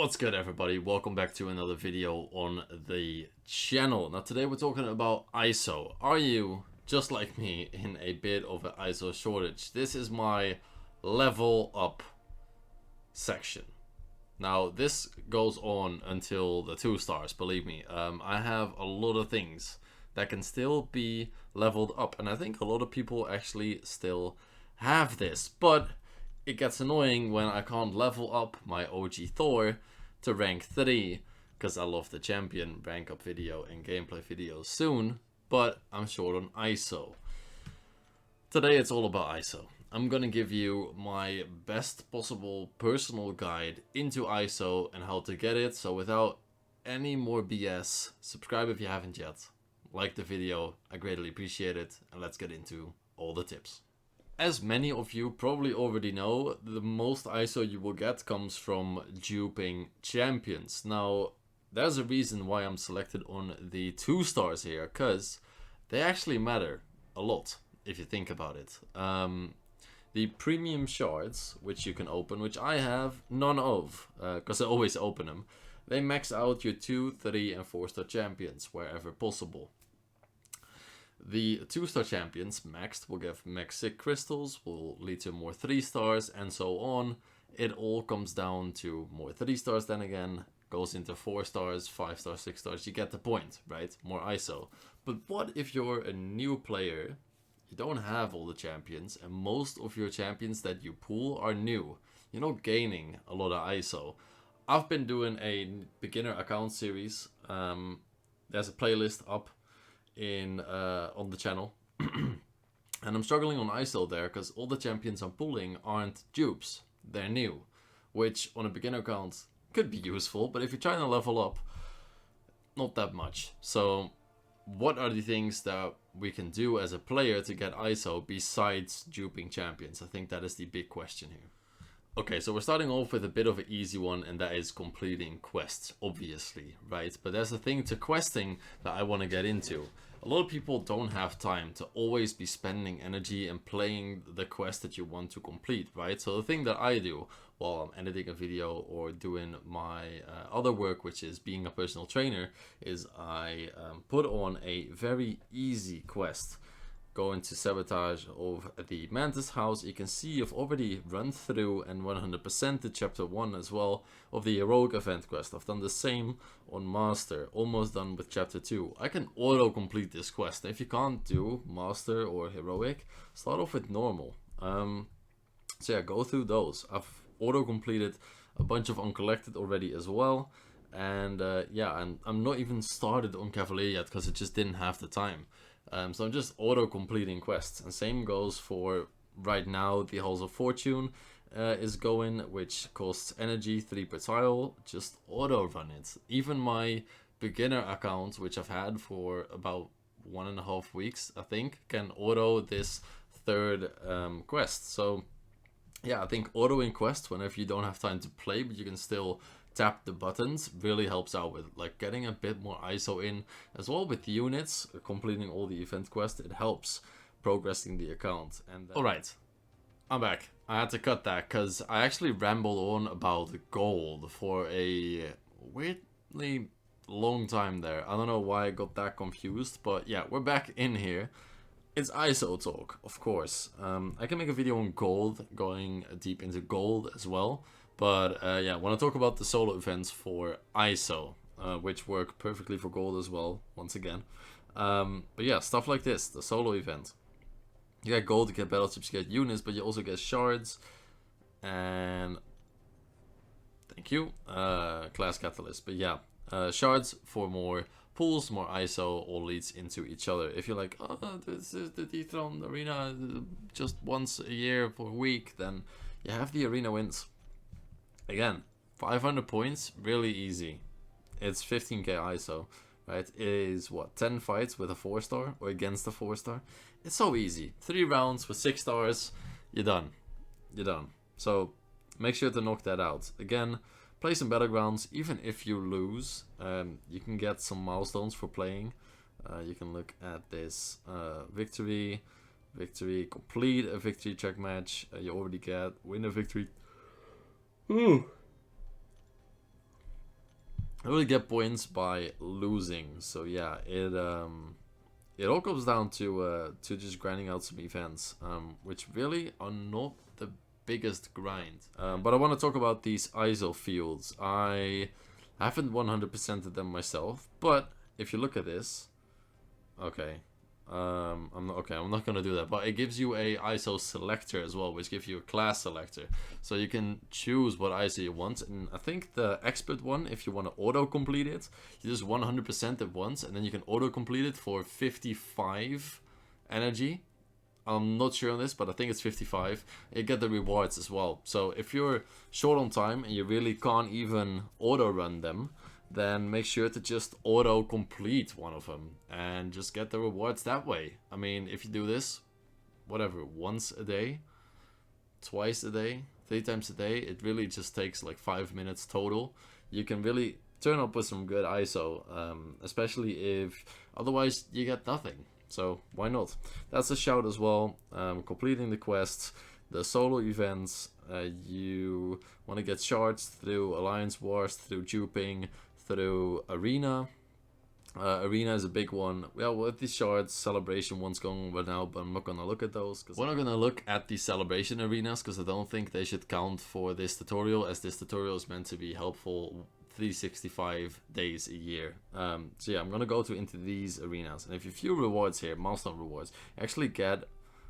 What's good, everybody? Welcome back to another video on the channel. Now today we're talking about ISO. Are you, just like me, in a bit of an ISO shortage? This is my level up section. Now this goes on until the 2 stars, believe me. I have a lot of things that can still be leveled up, and I think a lot of people actually still have this, but it gets annoying when I can't level up my OG Thor to rank 3 because I love the champion rank up video and gameplay videos soon, but I'm short on ISO. Today it's all about ISO. I'm gonna give you my best possible personal guide into ISO and how to get it. So without any more BS, subscribe if you haven't yet, like the video, I greatly appreciate it, and let's get into all the tips. As many of you probably already know, the most ISO you will get comes from duping champions. Now, there's a reason why I'm selected on the 2 stars here, because they actually matter a lot, if you think about it. The premium shards, which you can open, which I have none of, because I always open them, they max out your 2, 3 and 4 star champions wherever possible. The 2 star champions maxed will give mcoc crystals, will lead to more 3 stars, and so on. It all comes down to more 3 stars, then again goes into 4 stars, 5 stars, 6 stars. You get the point, right? More ISO. But what if you're a new player, you don't have all the champions, and most of your champions that you pull are new? You're not gaining a lot of ISO. I've been doing a beginner account series. There's a playlist up on the channel and I'm struggling on ISO there because all the champions I'm pulling aren't dupes, they're new, which on a beginner account could be useful, but if you're trying to level up, not that much. So what are the things that we can do as a player to get ISO besides duping champions? I think that is the big question here. Okay, so we're starting off with a bit of an easy one, and that is completing quests, obviously, right? But there's a thing to questing that I want to get into. A lot of people don't have time to always be spending energy and playing the quest that you want to complete, right? So the thing that I do while I'm editing a video or doing my other work, which is being a personal trainer, is I put on a very easy quest. Go into sabotage of the Mantis house. You can see I've already run through and 100% the chapter 1 as well of the heroic event quest. I've done the same on master, almost done with chapter 2. I can auto complete this quest. If you can't do master or heroic, start off with normal. So yeah, go through those. I've auto completed a bunch of uncollected already as well, and yeah, and I'm not even started on Cavalier yet because it just didn't have the time. So I'm just auto-completing quests, and same goes for right now. The Halls of Fortune is going, which costs energy 3 per tile. Just auto-run it. Even my beginner account, which I've had for about 1.5 weeks, I think, can auto this 3rd quest. So yeah, I think autoing quests whenever you don't have time to play, but you can still tap the buttons, really helps out with like getting a bit more ISO in as well. With units, completing all the event quests, it helps progressing the account. And all right, I'm back. I had to cut that because I actually rambled on about gold for a weirdly long time there. I don't know why I got that confused, but yeah, we're back in here. It's ISO talk, of course. I can make a video on gold, going deep into gold as well. But yeah, I want to talk about the solo events for ISO, which work perfectly for gold as well, once again. But yeah, stuff like this, the solo event. You get gold, you get battle chips, you get units, but you also get shards. And thank you, class catalyst. But yeah, shards for more pools, more ISO, all leads into each other. If you're like, oh, this is the dethroned arena just once a year for a week, then you have the arena wins. Again, 500 points, really easy. It's 15k ISO, right? It is what, 10 fights with a 4 star or against a 4 star? It's so easy. 3 rounds with 6 stars, you're done. You're done. So make sure to knock that out. Again, play some battlegrounds. Even if you lose, you can get some milestones for playing. You can look at this victory, complete a victory check match. You already get win a victory. Ooh. I really get points by losing. So yeah, it all comes down to just grinding out some events, which really are not the biggest grind. But I want to talk about these ISO fields. I haven't 100%ed them myself, but if you look at this, okay, I'm not gonna do that, but it gives you a ISO selector as well, which gives you a class selector, so you can choose what ISO you want. And I think the expert one, if you want to auto complete it, you just 100% it once, and then you can auto complete it for 55 energy. I'm not sure on this, but I think it's 55. You get the rewards as well. So if you're short on time and you really can't even auto run them, then make sure to just auto complete one of them and just get the rewards that way. I mean, if you do this, whatever, once a day, twice a day, 3 times a day, it really just takes like 5 minutes total. You can really turn up with some good ISO, especially if otherwise you get nothing. So why not? That's a shout as well. Completing the quests, the solo events, you want to get shards through Alliance Wars, through duping, through Arena. Arena is a big one. Well, with these shards, celebration one's going on right now, but I'm not gonna look at those. We're not gonna look at the celebration arenas because I don't think they should count for this tutorial, as this tutorial is meant to be helpful 365 days a year. So yeah, I'm gonna go into these arenas, and if you view rewards here, milestone rewards, you actually get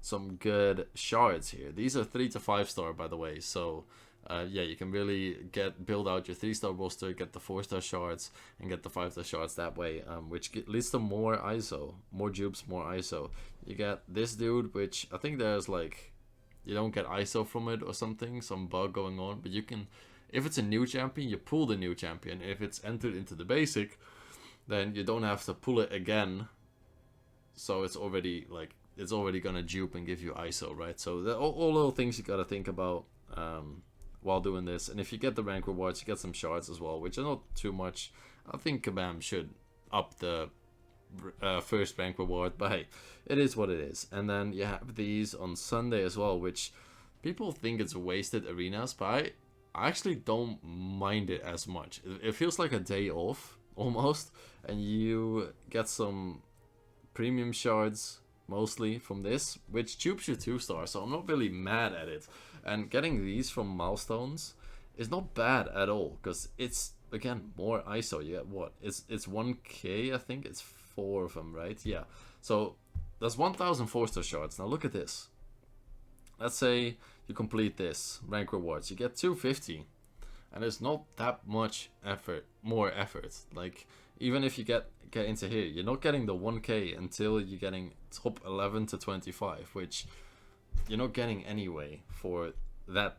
some good shards here. These are 3 to 5 star, by the way, so yeah, you can really build out your 3-star roster, get the 4-star shards, and get the 5-star shards that way, which leads to more ISO, more dupes, more ISO. You get this dude, which I think there's like, you don't get ISO from it or something, some bug going on, but you can, if it's a new champion, you pull the new champion. If it's entered into the basic, then you don't have to pull it again, so it's already like, it's already gonna dupe and give you ISO, right? So all little things you gotta think about while doing this. And if you get the rank rewards, you get some shards as well, which are not too much. I think Kabam should up the first rank reward, but hey, it is what it is. And then you have these on Sunday as well, which people think it's wasted arenas, but I actually don't mind it as much. It feels like a day off almost, and you get some premium shards mostly from this, which tubes you 2-star, so I'm not really mad at it. And getting these from milestones is not bad at all, because it's, again, more ISO. You get what? It's 1k, I think it's 4 of them, right? Yeah. So that's 1,000 4-star shards. Now look at this. Let's say you complete this rank rewards, you get 250, and it's not that much effort, more effort. Like, even if you get into here, you're not getting the 1k until you're getting top 11 to 25, which you're not getting anyway for that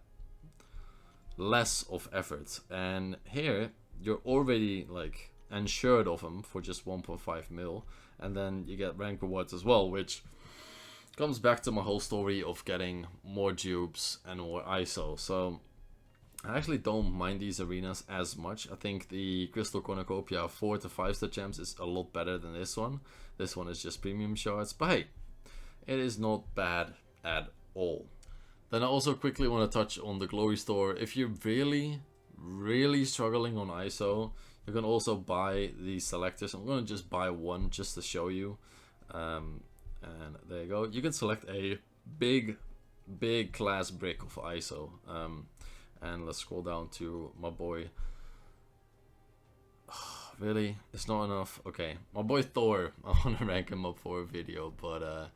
less of effort. And here you're already like insured of them for just 1.5 mil, and then you get rank rewards as well, which comes back to my whole story of getting more dupes and more ISO. So I actually don't mind these arenas as much. I think the Crystal Cornucopia 4 to 5-star gems is a lot better than this one. This one is just premium shards, but hey, it is not bad at all. Then I also quickly want to touch on the Glory Store. If you're really struggling on ISO, you can also buy these selectors. I'm going to just buy one just to show you. And there you go. You can select a big class brick of ISO. And let's scroll down to my boy. Really? It's not enough? Okay. My boy Thor. I want to rank him up for a video, but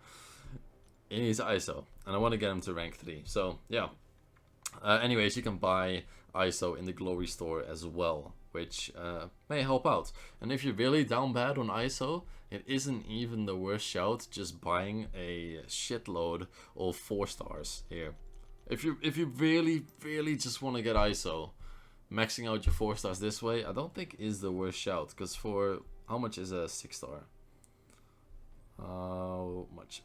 he needs ISO. And I want to get him to rank 3. So, yeah. Anyways, you can buy ISO in the Glory Store as well, which may help out. And if you're really down bad on ISO, it isn't even the worst shout just buying a shitload of 4 stars here. If you really just want to get ISO, maxing out your 4 stars this way, I don't think is the worst shout. Because for how much is a 6-star? How much?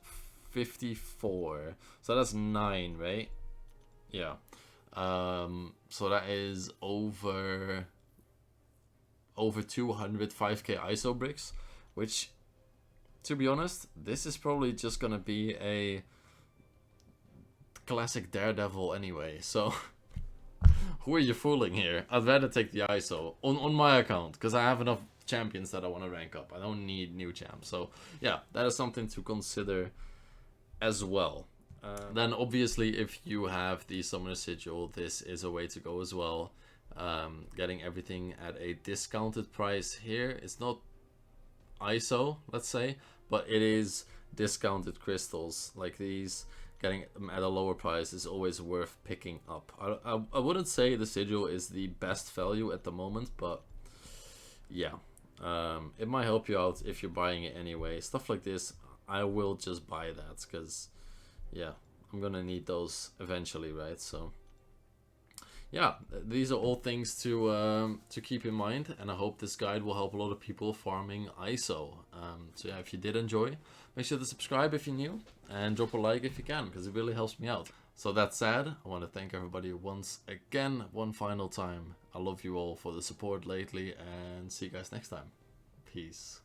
54. So that's 9, right? Yeah. So that is over 200 5k ISO bricks, which, to be honest, this is probably just gonna be a classic Daredevil anyway, so who are you fooling here? I'd rather take the ISO on my account, because I have enough champions that I want to rank up. I don't need new champs. So yeah, that is something to consider as well. Then obviously if you have the Summoner Sigil, this is a way to go as well. Getting everything at a discounted price here. It's not ISO, let's say, but it is discounted crystals like these. Getting them at a lower price is always worth picking up. I wouldn't say the Sigil is the best value at the moment, but yeah, it might help you out if you're buying it anyway. Stuff like this, I will just buy that, because yeah, I'm gonna need those eventually, right? So yeah, these are all things to keep in mind, and I hope this guide will help a lot of people farming ISO. So yeah, if you did enjoy, make sure to subscribe if you're new, and drop a like if you can, because it really helps me out. So that said, I want to thank everybody once again, one final time. I love you all for the support lately, and see you guys next time. Peace.